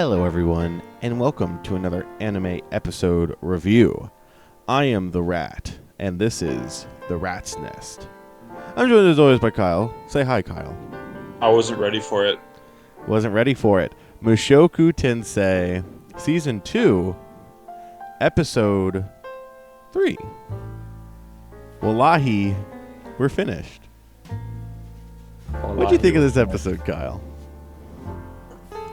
Hello everyone, and welcome to another anime episode review. I am the Rat, and this is The Rat's Nest. I'm joined as always by Kyle. Say hi, Kyle. I wasn't ready for it. Wasn't ready for it. Mushoku Tensei, Season 2, Episode 3. Wallahi, we're finished. What do you think of this episode, Kyle?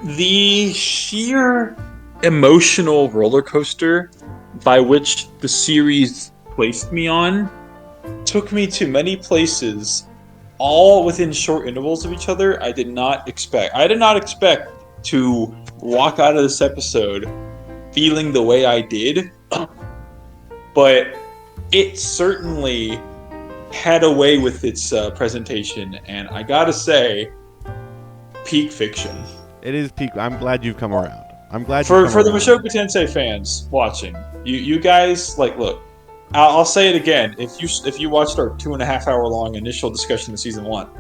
The sheer emotional roller coaster by which the series placed me on took me to many places, all within short intervals of each other. I did not expect to walk out of this episode feeling the way I did, but it certainly had a way with its presentation, and I gotta say, peak fiction. It is peak. I'm glad you've come around. I'm glad for the Mushoku Tensei fans watching. You guys, like, look. I'll say it again. If you watched our 2.5 hour long initial discussion of season 1, go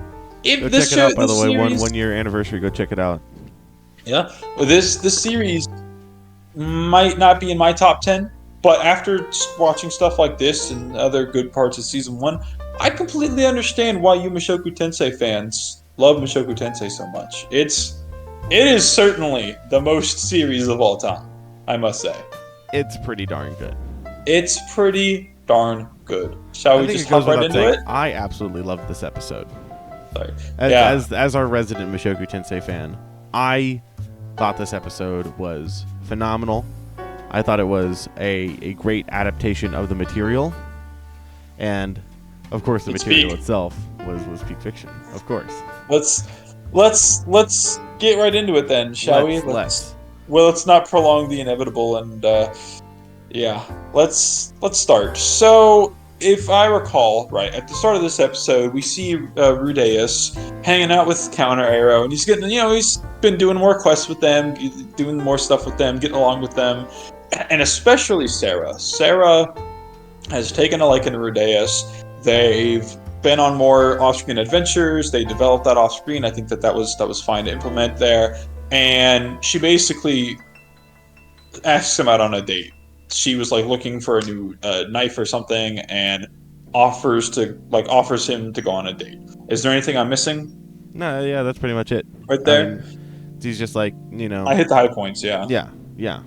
check it out. By the way, one year anniversary. Go check it out. Yeah, well, this series might not be in my top 10, but after watching stuff like this and other good parts of season 1, I completely understand why you Mushoku Tensei fans love Mushoku Tensei so much. It is certainly the most series of all time, I must say. It's pretty darn good. It's pretty darn good. Shall we just hop right into it? I absolutely loved this episode. Sorry. As our resident Mushoku Tensei fan, I thought this episode was phenomenal. I thought it was a great adaptation of the material. And, of course, the material itself was peak fiction. Of course. Let's get right into it then, shall we? Let's not prolong the inevitable, and let's start. So, if I recall right, at the start of this episode, we see Rudeus hanging out with Counter Arrow, and he's he's been doing more quests with them, doing more stuff with them, getting along with them, and especially Sarah. Sarah has taken a liking to Rudeus. They've been on more off-screen adventures. They developed that off-screen. I think that was fine to implement there. And she basically asks him out on a date. She was like looking for a new knife or something, and offers him to go on a date. Is there anything I'm missing? No, yeah, that's pretty much it. Right there. He's just like, I hit the high points. Yeah. Yeah.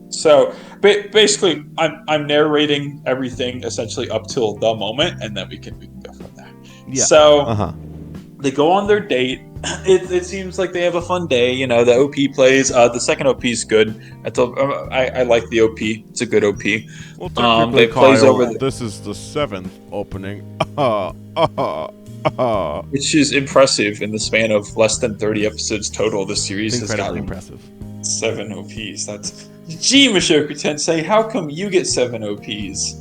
So basically, I'm narrating everything essentially up till the moment, and then we can go from there. Yeah. So they go on their date. It seems like they have a fun day. The OP plays. The second OP is good. I like the OP. It's a good OP. Well, technically, Kyle, this is the 7th opening. Which is impressive in the span of less than 30 episodes total. The series has gotten impressive. 7 OPs. That's Mushoku Tensei. How come you get 7 OPs?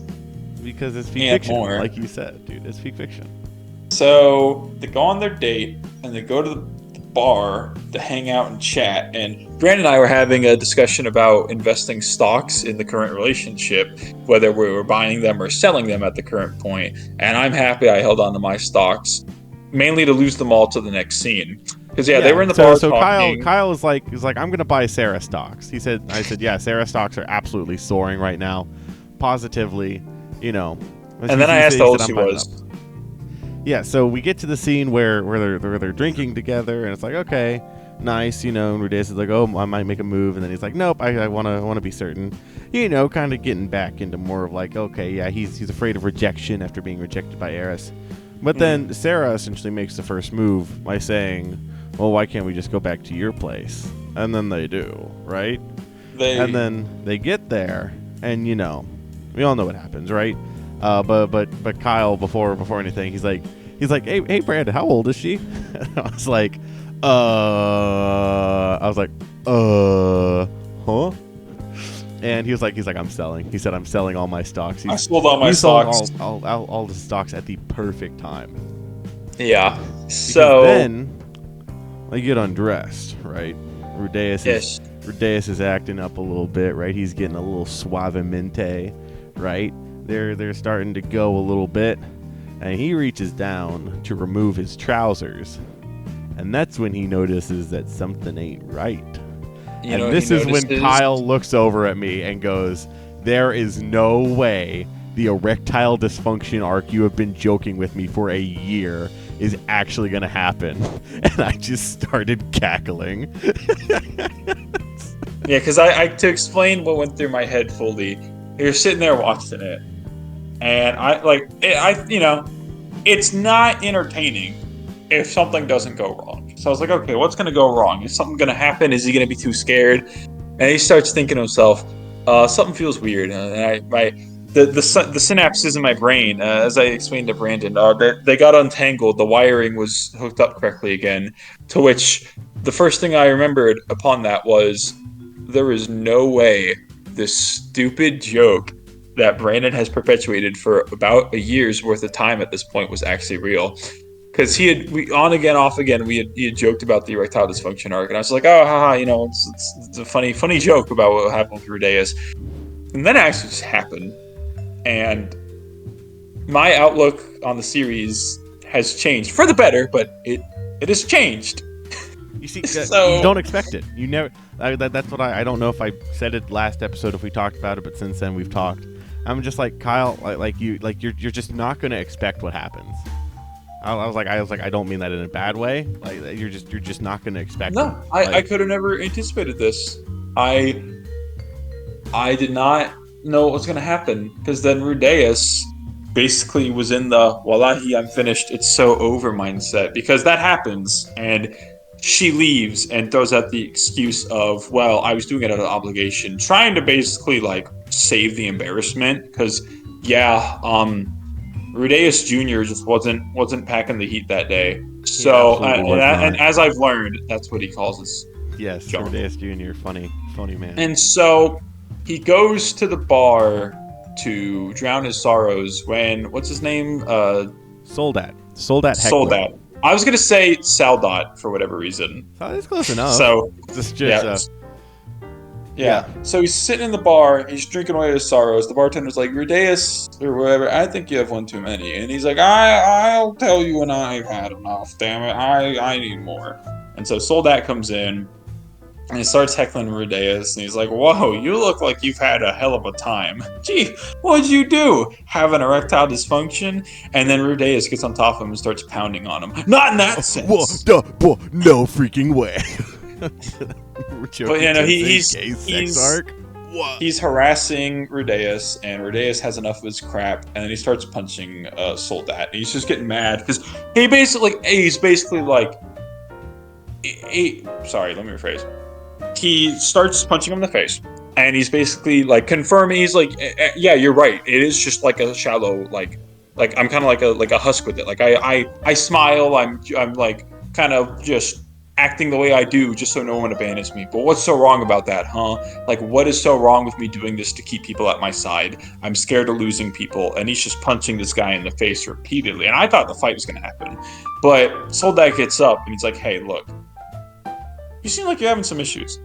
Because it's peak fiction, like you said, dude. It's peak fiction. So they go on their date and they go to the bar to hang out and chat. And Brandon and I were having a discussion about investing stocks in the current relationship, whether we were buying them or selling them at the current point. And I'm happy I held on to my stocks, mainly to lose them all to the next scene. Because they were in the bar talking. Kyle is like, I'm gonna buy Sarah stocks. I said, yeah, Sarah stocks are absolutely soaring right now, positively, And then I asked how old she was. Yeah, so we get to the scene where they're drinking together, and it's like, okay, nice, and Rudeus is like, oh, I might make a move, and then he's like, nope, I wanna be certain, kind of getting back into more of like, okay, yeah, he's afraid of rejection after being rejected by Eris, but then Sarah essentially makes the first move by saying, well, why can't we just go back to your place? And then they do, right? And then they get there, and we all know what happens, right? But Kyle, before anything, he's like, hey, Brandon, how old is she? I was like, huh? And he was like, I'm selling. He said, I'm selling all my stocks. I sold all my stocks. All the stocks at the perfect time. Yeah. So then they get undressed, right? Rudeus is acting up a little bit, right? He's getting a little suavemente, right? They're starting to go a little bit, and he reaches down to remove his trousers, and that's when he notices that something ain't right. And this is when Kyle looks over at me and goes, "There is no way the erectile dysfunction arc you have been joking with me for a year is actually going to happen." And I just started cackling. Yeah, because I to explain what went through my head fully, you're sitting there watching it, and it's not entertaining if something doesn't go wrong. So I was like, okay, what's going to go wrong? Is something going to happen? Is he going to be too scared? And he starts thinking to himself, something feels weird. And the synapses in my brain, as I explained to Brandon, they got untangled. The wiring was hooked up correctly again. To which the first thing I remembered upon that was there is no way this stupid joke that Brandon has perpetuated for about a year's worth of time at this point was actually real. Because he had joked about the erectile dysfunction arc, and I was like, oh, haha, it's a funny joke about what happened with Rudeus. And then it actually just happened. And my outlook on the series has changed for the better, but it has changed. You see, you don't expect it. You never. That's what I don't know if I said it last episode if we talked about it, but since then we've talked. I'm just like, Kyle, you're just not gonna expect what happens. I was like, I don't mean that in a bad way. Like you're just not gonna expect. No, I could have never anticipated this. I did not know what was gonna happen because then Rudeus basically was in the "Wallahi, I'm finished. It's so over" mindset because that happens and. She leaves and throws out the excuse of, well, I was doing it out of obligation, trying to basically like save the embarrassment because, Rudeus Jr. just wasn't packing the heat that day. So, and as I've learned, that's what he calls us. Yes, Rudeus Jr. Funny man. And so he goes to the bar to drown his sorrows when what's his name? Soldat. Soldat. I was gonna say Soldat for whatever reason. That's close enough. So yeah. So he's sitting in the bar. He's drinking away his sorrows. The bartender's like, Rudeus or whatever. I think you have one too many. And he's like, I'll tell you when I've had enough. Damn it, I need more. And so Soldat comes in. And he starts heckling Rudeus, and he's like, whoa, you look like you've had a hell of a time. Gee, what'd you do? Have an erectile dysfunction? And then Rudeus gets on top of him and starts pounding on him. Not in that sense. No freaking way. But he's harassing Rudeus, and Rudeus has enough of his crap, and then he starts punching Soldat. And he's just getting mad, because he's basically like... sorry, let me rephrase. He starts punching him in the face, and he's basically like confirming. He's like, "Yeah, you're right. It is just like a shallow, like I'm kind of like a husk with it. Like I smile. I'm like kind of just acting the way I do, just so no one abandons me. But what's so wrong about that, huh? Like, what is so wrong with me doing this to keep people at my side? I'm scared of losing people." And he's just punching this guy in the face repeatedly. And I thought the fight was gonna happen, but Soldat gets up and he's like, "Hey, look. You seem like you're having some issues.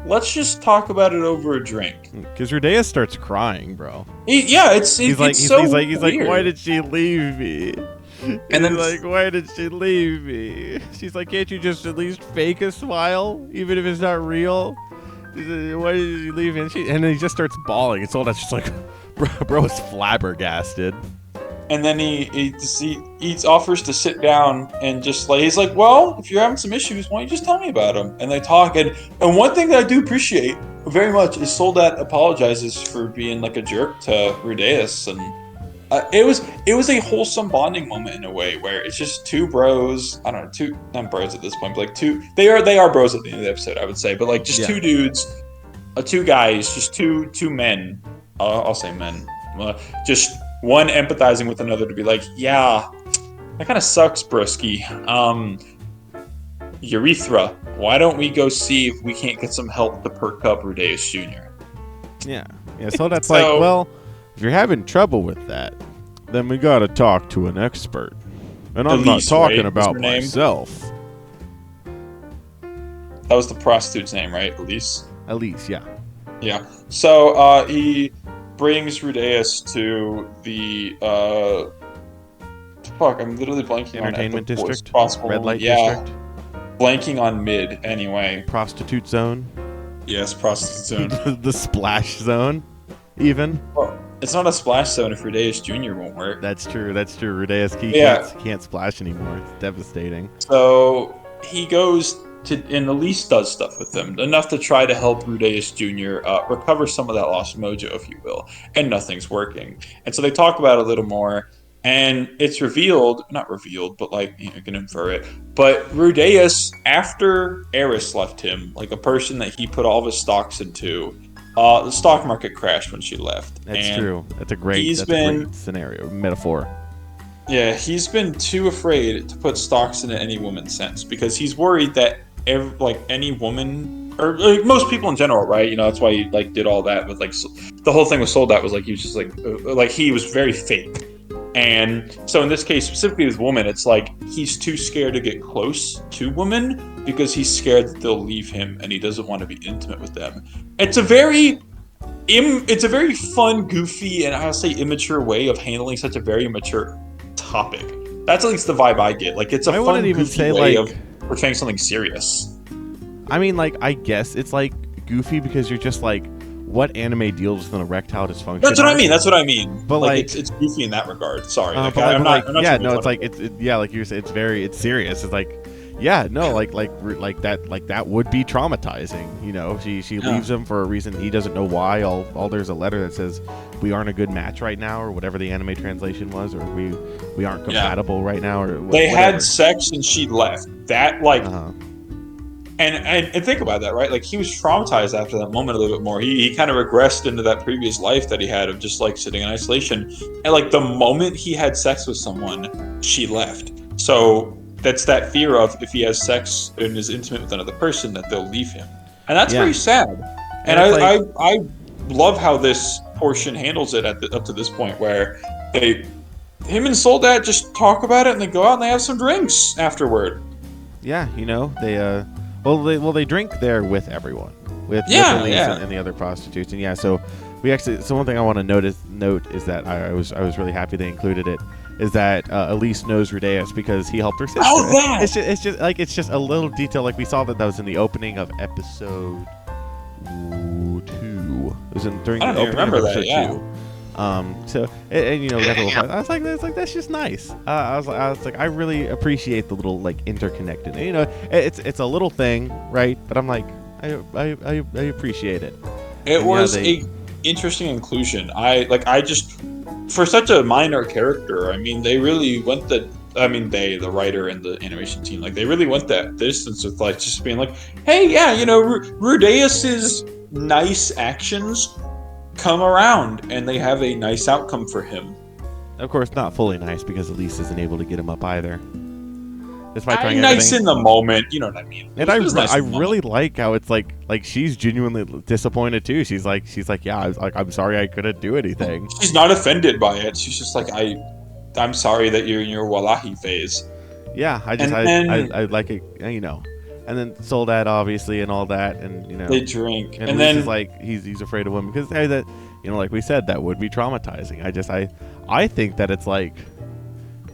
Let's just talk about it over a drink." Because Rudeus starts crying, bro. He's like, "Why did she leave me?" And then like, "Why did she leave me?" She's like, "Can't you just at least fake a smile, even if it's not real?" "Why did you leave me?" And then he just starts bawling. It's all that's just like, bro is flabbergasted. And then he offers to sit down and just like, he's like, "Well, if you're having some issues, why don't you just tell me about them?" And they talk. And one thing that I do appreciate very much is Soldat apologizes for being like a jerk to Rudeus. And it was a wholesome bonding moment in a way where it's just two bros. I don't know, not bros at this point, but like they are bros at the end of the episode, I would say. But like just two dudes, two guys, just two men. I'll say men. Just one empathizing with another to be like, "Yeah, that kind of sucks, broski. Urethra, why don't we go see if we can't get some help to perk up Rudeus Jr.?" Yeah. So that's like, well, if you're having trouble with that, then we gotta talk to an expert. And I'm not talking about myself. That was the prostitute's name, right? Elise? Elise, yeah. Yeah. So he brings Rudeus to the I'm literally blanking on entertainment district, possible. red light district, blanking on mid anyway. Prostitute zone. Yes, prostitute zone. The splash zone, even. Well, it's not a splash zone if Rudeus Jr. won't work. That's true. That's true. Rudeus can't splash anymore. It's devastating. So he goes to, and Elise does stuff with them, enough to try to help Rudeus Jr. Recover some of that lost mojo, if you will, and nothing's working. And so they talk about it a little more, and it's revealed, not revealed, but like, you can infer it, but Rudeus, after Eris left him, like a person that he put all of his stocks into, the stock market crashed when she left. That's true. That's a great scenario, metaphor. Yeah, he's been too afraid to put stocks into any woman's sense because he's worried that any woman, or like most people in general, right? You know, that's why he did all that with the whole thing with Soldat was he was just he was very fake. And so in this case, specifically with women, it's he's too scared to get close to women because he's scared that they'll leave him and he doesn't want to be intimate with them. It's a very fun, goofy, and I'll say immature way of handling such a very mature topic. That's at least the vibe I get. It's a fun, goofy way of portraying something serious. I mean, I guess it's goofy because you're just what anime deals with an erectile dysfunction? That's what I mean. But it's goofy in that regard. Sorry, like you said, it's serious. It's that would be traumatizing. You know, she leaves him for a reason he doesn't know why. All there's a letter that says we aren't a good match right now, or whatever the anime translation was, or we aren't compatible right now, or they had sex and she left. That And think about that, right? He was traumatized after that moment a little bit more. He kind of regressed into that previous life that he had of just sitting in isolation. And the moment he had sex with someone, she left. So that's that fear of if he has sex and is intimate with another person, that they'll leave him. And that's very sad. And I love how this portion handles it up to this point where him and Soldat just talk about it and they go out and they have some drinks afterward. Yeah, you know, they drink there with everyone, with Elise and the other prostitutes, and so one thing I want to note is that I was really happy they included it, is that Elise knows Rudeus because he helped her sister. Oh, that! It's just a little detail, we saw that was in the opening of episode 2. It was during the opening of episode 2. So we got the little. I was like, that's just nice. I was like, I really appreciate the little interconnected. You know, it's a little thing, right? But I'm like, I appreciate it. It was a interesting inclusion. I just, for such a minor character, I mean, they really went the writer and the animation team, they really went that distance with just being hey, yeah, Rudeus's nice actions come around and they have a nice outcome for him. Of course, not fully nice because Elise isn't able to get him up either. Despite trying nice in the moment, you know what I mean. And I really like how it's she's genuinely disappointed too. She's like, yeah, I'm sorry I couldn't do anything. She's not offended by it. She's just I'm sorry that you're in your Wallahi phase. Yeah, I like it, you know. And then Soldat, obviously, and all that, and they drink, and then he's afraid of women because that, like we said, that would be traumatizing. I think that it's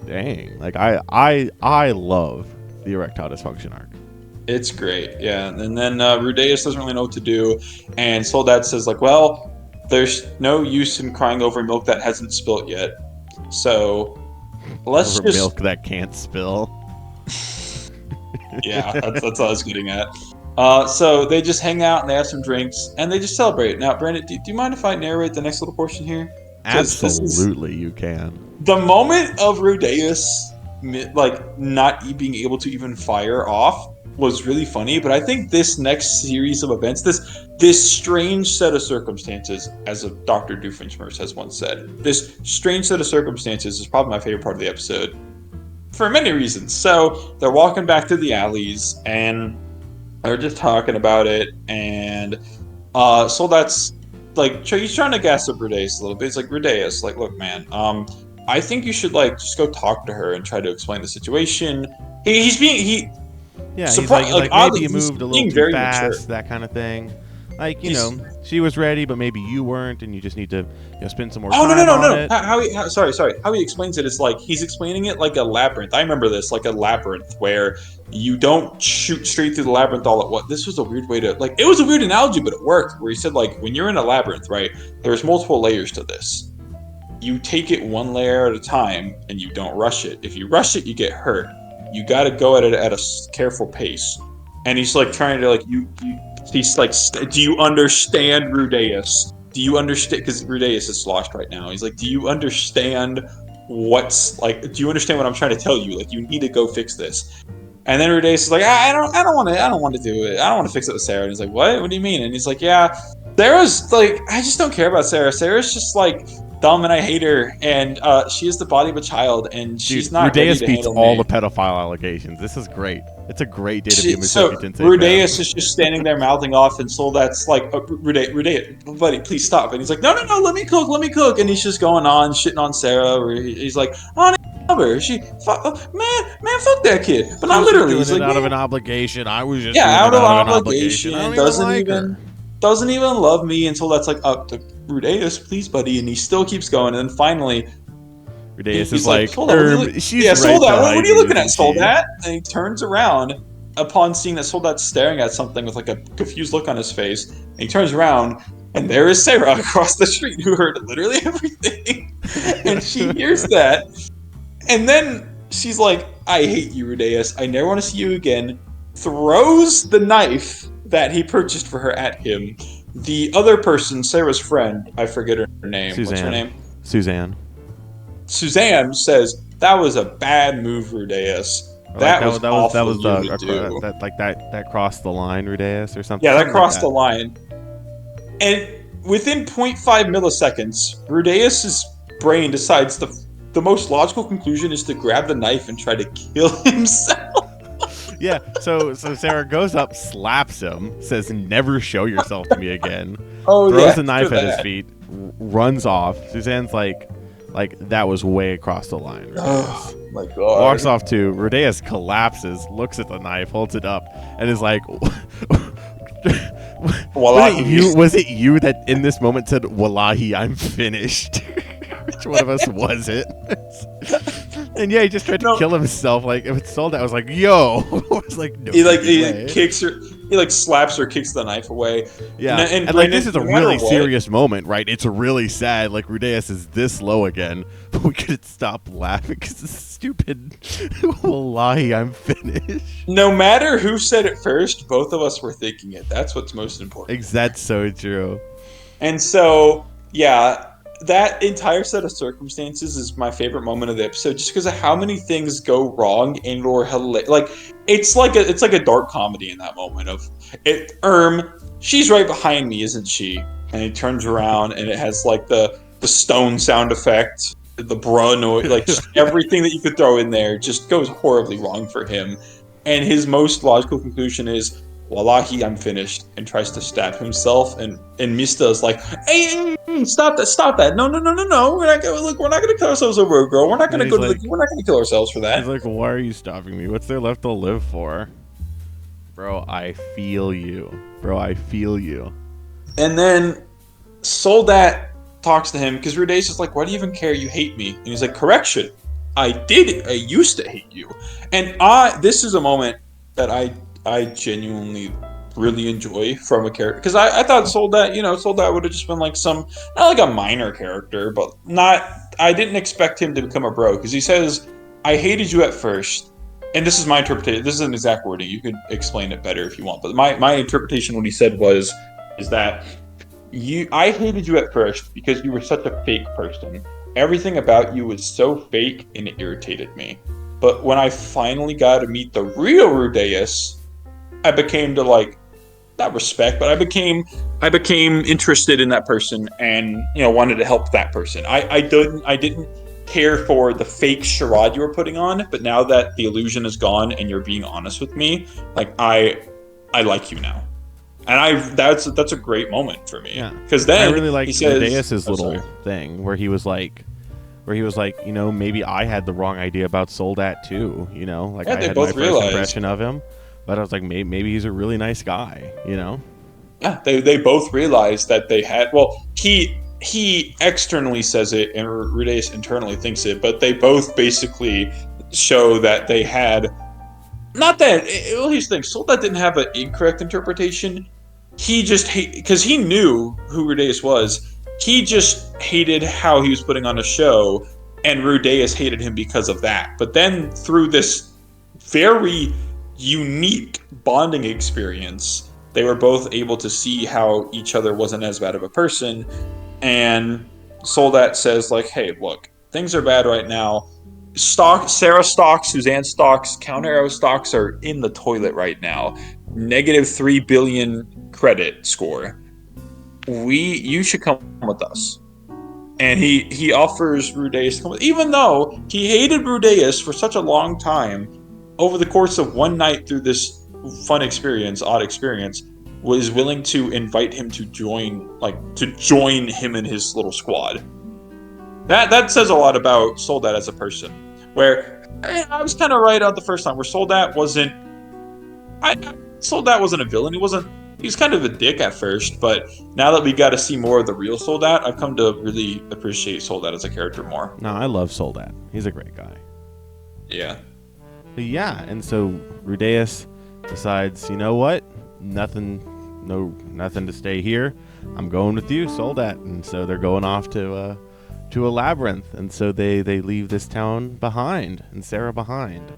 dang, I love the erectile dysfunction arc. It's great, yeah. And then Rudeus doesn't really know what to do, and Soldat says well, there's no use in crying over milk that hasn't spilt yet, so let's just milk that can't spill. Yeah, that's what I was getting at. So they just hang out and they have some drinks and they just celebrate. Now, Brandon, do you mind if I narrate the next little portion here? Absolutely, you can. The moment of Rudeus, not being able to even fire off was really funny, but I think this next series of events, this strange set of circumstances, as Dr. Doofenshmirtz has once said, this strange set of circumstances is probably my favorite part of the episode. For many reasons. So they're walking back to the alleys and they're just talking about it, and Soldat's he's trying to gas up Rudeus a little bit. He's Rudeus, look, man, I think you should just go talk to her and try to explain the situation. He's maybe you moved a little too fast, mature. That kind of thing. Like, she was ready, but maybe you weren't, and you just need to spend some more Oh, time on no. it. Sorry. How he explains it is like he's explaining it like a labyrinth. I remember this, like a labyrinth where you don't shoot straight through the labyrinth all at once. This was a weird way to, like, it was a weird analogy, but it worked. Where he said, like, when you're in a labyrinth, right, there's multiple layers to this. You take it one layer at a time, and you don't rush it. If you rush it, you get hurt. You got to go at it at a careful pace. And he's like trying to, like, he's like, do you understand, Rudeus? Do you understand? Because Rudeus is sloshed right now. He's like, do you understand do you understand what I'm trying to tell you? Like, you need to go fix this. And then Rudeus is like, I don't want to do it. I don't want to fix it with Sarah. And he's like, what do you mean? And he's like, yeah, Sarah's like, I just don't care about Sarah. Sarah's just like dumb and I hate her. And she is the body of a child and she's not ready to handle beats all me. the pedophile allegations. This is great. It's a great day to be a So Mushoku Tensei Rudeus is just standing there mouthing off, and Soldat's like, Rudeus, buddy, please stop. And he's like, no, let me cook. And he's just going on, shitting on Sarah. Where he's like, oh, her. She, fuck that kid. But not literally. He's like, out of an obligation. I was just out of an obligation. Doesn't even love me. And Soldat's like, Rudeus, please, buddy. And he still keeps going. And then finally, Rudeus is like, Soldat, what are you looking at, Soldat? And he turns around upon seeing that Soldat's staring at something with like a confused look on his face. And he turns around, and there is Sarah across the street who heard literally everything. And she hears that. And then she's like, I hate you, Rudeus. I never want to see you again. Throws the knife that he purchased for her at him. The other person, Sarah's friend, I forget her name. Suzanne. What's her name? Suzanne says, that was a bad move, Rudeus. That was that crossed the line, Rudeus, or something. Yeah, that crossed the line. And within 0.5 milliseconds, Rudeus's brain decides the most logical conclusion is to grab the knife and try to kill himself. Yeah, so Sarah goes up, slaps him, says, never show yourself to me again. Throws a knife at his feet, runs off. Suzanne's like, that was way across the line. Oh my god. Walks off too. Rudeus collapses, looks at the knife, holds it up, and is like, was it you that in this moment said, Wallahi, I'm finished? Which one of us was it? And yeah, he just tried to kill himself. Like, if it's Soldat, I was like, yo. I was like, no. He kicks her. He like slaps her, kicks the knife away. Yeah, and like this is a really serious moment, right? It's really sad. Like Rudeus is this low again, but we couldn't stop laughing because it's stupid. Wallahi, I'm finished. No matter who said it first, both of us were thinking it. That's what's most important. That's so true. And so, yeah. That entire set of circumstances is my favorite moment of the episode, just because of how many things go wrong and or like it's like a dark comedy in that moment of it. She's right behind me, isn't she? And he turns around and it has like the stone sound effect, the bruh noise, like just everything that you could throw in there just goes horribly wrong for him. And his most logical conclusion is, Wallahi, I'm finished, and tries to stab himself, and Mista is like, hey, stop that, no, we're not gonna kill ourselves over a girl, we're not gonna kill ourselves for that. He's like, why are you stopping me? What's there left to live for? Bro, I feel you. And then Soldat talks to him, because Rudeus is like, why do you even care? You hate me. And he's like, correction, I used to hate you. And this is a moment that I genuinely really enjoy from a character, because I thought Soldat would have just been like not like a minor character, but I didn't expect him to become a bro, because he says, I hated you at first, and this is my interpretation, this isn't exact wording, you could explain it better if you want, but my interpretation, what he said is that I hated you at first because you were such a fake person. Everything about you was so fake and it irritated me. But when I finally got to meet the real Rudeus, I became to like, not respect, but I became interested in that person and, wanted to help that person. I didn't care for the fake charade you were putting on, but now that the illusion is gone and you're being honest with me, like I like you now. And that's a great moment for me. Yeah. Because then I really like Rudeus's little thing where he was like, maybe I had the wrong idea about Soldat too, I had my first impression of him. But I was like, maybe he's a really nice guy, Yeah, they both realized that they had. Well, he externally says it, and Rudeus internally thinks it, but they both basically show that they had. Not that. Well, here's the thing: Soldat didn't have an incorrect interpretation. He just because he knew who Rudeus was. He just hated how he was putting on a show, and Rudeus hated him because of that. But then through this very unique bonding experience, they were both able to see how each other wasn't as bad of a person. And Soldat says, like, hey, look, things are bad right now. Sarah stocks, Suzanne stocks, Counter Arrow stocks are in the toilet right now. -3 billion credit score. You should come with us. And he offers Rudeus to come with, even though he hated Rudeus for such a long time, over the course of one night through this odd experience, was willing to invite him to join him in his little squad. That says a lot about Soldat as a person. Where I was kind of right on the first time, where Soldat wasn't a villain. He was kind of a dick at first, but now that we got to see more of the real Soldat, I've come to really appreciate Soldat as a character more. No, I love Soldat. He's a great guy. Yeah. But yeah, and so Rudeus decides, you know what? Nothing to stay here. I'm going with you, Soldat. And so they're going off to a labyrinth, and so they leave this town behind, and Sarah behind.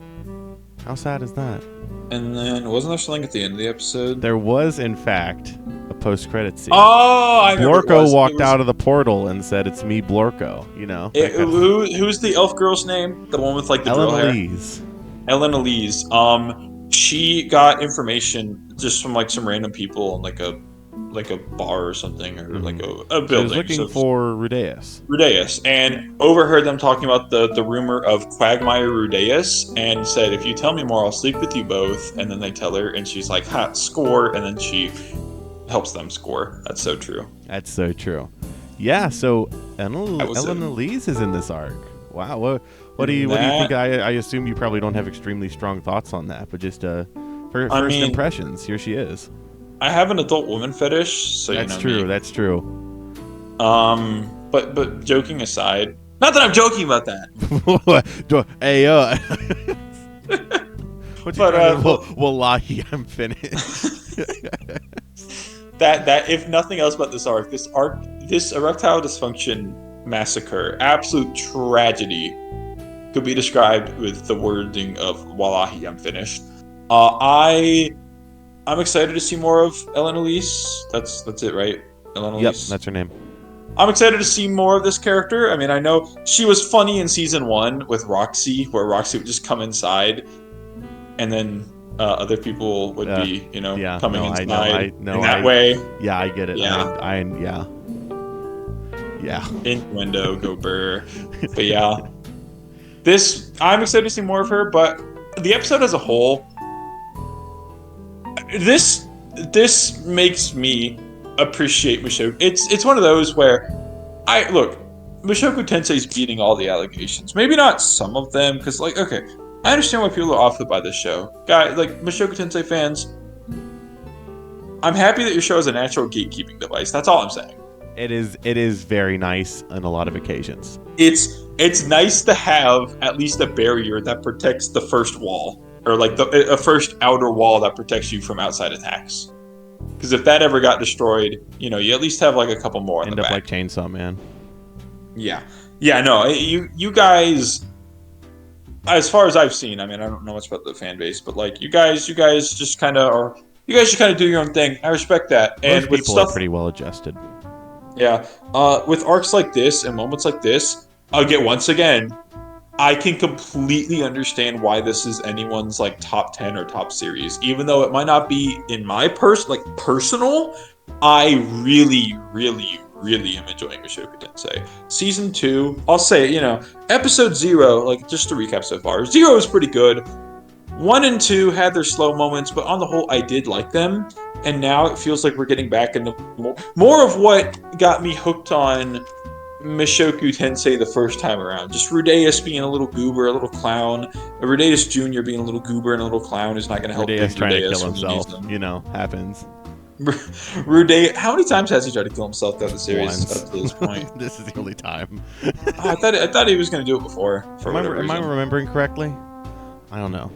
How sad is that? And then, wasn't there something at the end of the episode? There was, in fact, a post-credit scene. Oh, I remember. Blorko walked out of the portal and said, "It's me, Blorko." You know. Who's the elf girl's name? The one with like the drill hair. Ellen Elise. She got information just from like some random people in like a bar or something, or like a building. She was looking for Rudeus, and overheard them talking about the rumor of Quagmire Rudeus, and said, if you tell me more, I'll sleep with you both. And then they tell her, and she's like, ha, score, and then she helps them score. That's so true. Yeah, so Ellen Elise is in this arc. Wow, what do you think? I assume you probably don't have extremely strong thoughts on that, but just first impressions, here she is. I have an adult woman fetish, so that's true. That's true. But joking aside, not that I'm joking about that. Hey, wallahi, I'm finished. that if nothing else about this erectile dysfunction massacre, absolute tragedy, could be described with the wording of wallahi, I'm finished. I'm excited to see more of Ellen Elise. That's it, right? Ellen Elise? Yep, that's her name. I'm excited to see more of this character. I mean, I know she was funny in season 1 with Roxy, where Roxy would just come inside, and then other people would be, coming inside in that way. Yeah, I get it. Yeah. Yeah. Innuendo, go burr. But yeah. I'm excited to see more of her, but the episode as a whole, this makes me appreciate Mushoku. It's one of those where Mushoku Tensei's beating all the allegations. Maybe not some of them, because I understand why people are offended by this show. Mushoku Tensei fans, I'm happy that your show is a natural gatekeeping device. That's all I'm saying. It is very nice on a lot of occasions. It's nice to have at least a barrier that protects the first wall, or a first outer wall that protects you from outside attacks. Because if that ever got destroyed, you at least have a couple more. End up like Chainsaw Man. Yeah. No. You guys, as far as I've seen, I mean, I don't know much about the fan base, but you guys just kind of are. You guys just kind of do your own thing. I respect that. Most people are pretty well adjusted. Yeah. With arcs like this and moments like this, once again, I can completely understand why this is anyone's top 10 or top series, even though it might not be in my personal. I really, really, really am enjoying Mushoku Tensei. Season 2, I'll say, episode 0, just to recap so far, 0 is pretty good. 1 and 2 had their slow moments, but on the whole, I did like them. And now it feels like we're getting back into more of what got me hooked on Mushoku Tensei the first time around. Just Rudeus being a little goober, a little clown. Rudeus Jr. being a little goober and a little clown is not going to help Rudeus trying to kill himself, happens. Rude. How many times has he tried to kill himself throughout the series Once. up to this point? This is the only time. I thought he was going to do it before. For whatever Am I reason. remembering correctly? I don't know.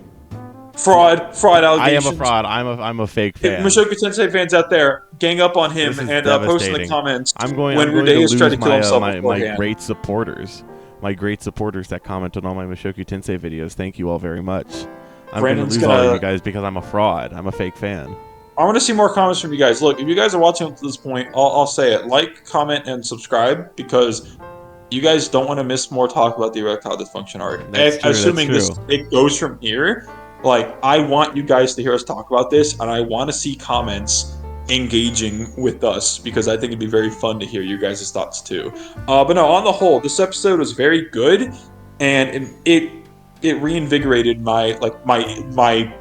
Fraud allegations. I am a fraud. I'm a fake fan. Mushoku Tensei fans out there, gang up on him and post in the comments I'm going when to Rudeus tried to lose kill himself my beforehand. great supporters. My great supporters that comment on all my Mushoku Tensei videos. Thank you all very much. I'm going to lose all of you guys because I'm a fraud. I'm a fake fan. I want to see more comments from you guys. Look, if you guys are watching up to this point, I'll say it. Like, comment, and subscribe because you guys don't want to miss more talk about the erectile dysfunction arc. That's true, assuming that's true. it goes from here, like, I want you guys to hear us talk about this, and I want to see comments engaging with us because I think it'd be very fun to hear you guys' thoughts too. But no, on the whole, this episode was very good, and it reinvigorated my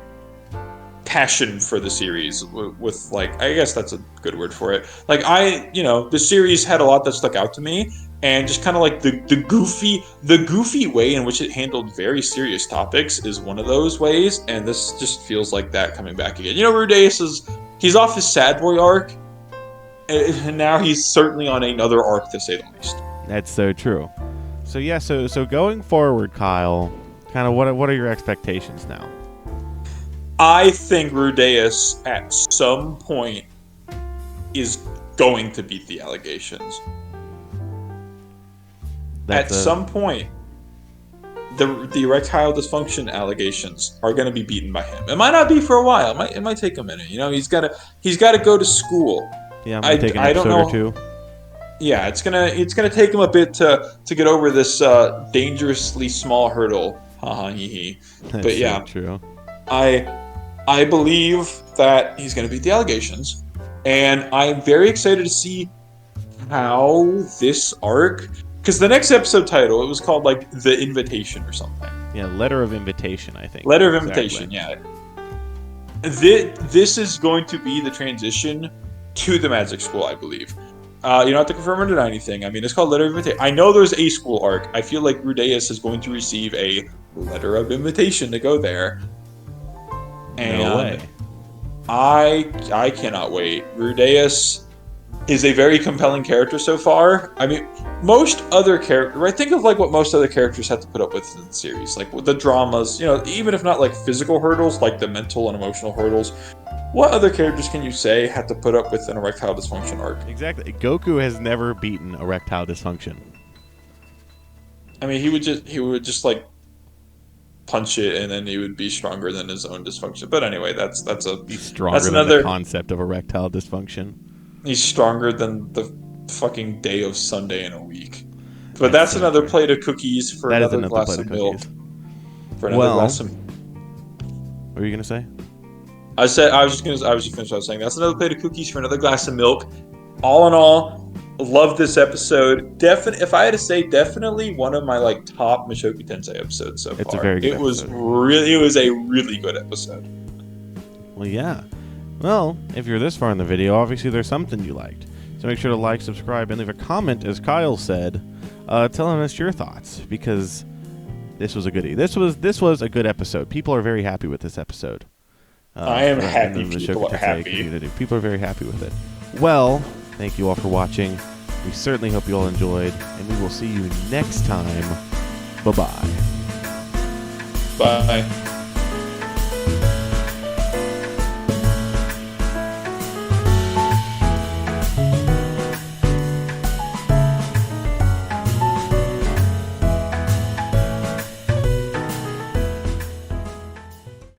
passion for the series with like, I guess that's a good word for it. Like the series had a lot that stuck out to me, and just kind of like the goofy way in which it handled very serious topics is one of those ways, and this just feels like that coming back again. Rudeus he's off his sad boy arc, and now he's certainly on another arc to say the least. That's so true. So yeah, so going forward, Kyle, kind of what are your expectations now? I think Rudeus at some point is going to beat the allegations. Some point, the erectile dysfunction allegations are going to be beaten by him. It might not be for a while. It might take a minute. He's got to go to school. Yeah, I'm take an episode or two. Yeah, it's gonna take him a bit to get over this dangerously small hurdle. Haha, hee hee. But yeah, so true. I believe that he's going to beat the allegations, and I'm very excited to see how this arc, because the next episode title, it was called like The Invitation or something. Yeah, Letter of Invitation, I think. Letter of Invitation, yeah. This is going to be the transition to the Magic School, I believe. You don't have to confirm or deny anything. I mean, it's called Letter of Invitation. I know there's a school arc. I feel like Rudeus is going to receive a Letter of Invitation to go there. And no way. I cannot wait. Rudeus is a very compelling character so far. I mean, most other characters, right? Think of like what most other characters have to put up with in the series, like with the dramas. Even if not like physical hurdles, like the mental and emotional hurdles. What other characters can you say have to put up with an erectile dysfunction arc? Exactly. Goku has never beaten erectile dysfunction. I mean, he would just like punch it, and then he would be stronger than his own dysfunction. But anyway, that's stronger than the concept of erectile dysfunction. He's stronger than the fucking day of Sunday in a week. But that's another plate of cookies for another glass of milk. For another glass of. What were you gonna say? I was just finished what I was saying. That's another plate of cookies for another glass of milk. All in all, love this episode. If I had to say, definitely one of my like top Mushoku Tensei episodes so far. It's a very good episode. It was a really good episode. Well, yeah. Well, if you're this far in the video, obviously there's something you liked. So make sure to like, subscribe, and leave a comment, as Kyle said, telling us your thoughts, because this was a goodie. This was a good episode. People are very happy with this episode. I am happy people are happy. Community. People are very happy with it. Well, thank you all for watching. We certainly hope you all enjoyed, and we will see you next time. Bye-bye. Bye.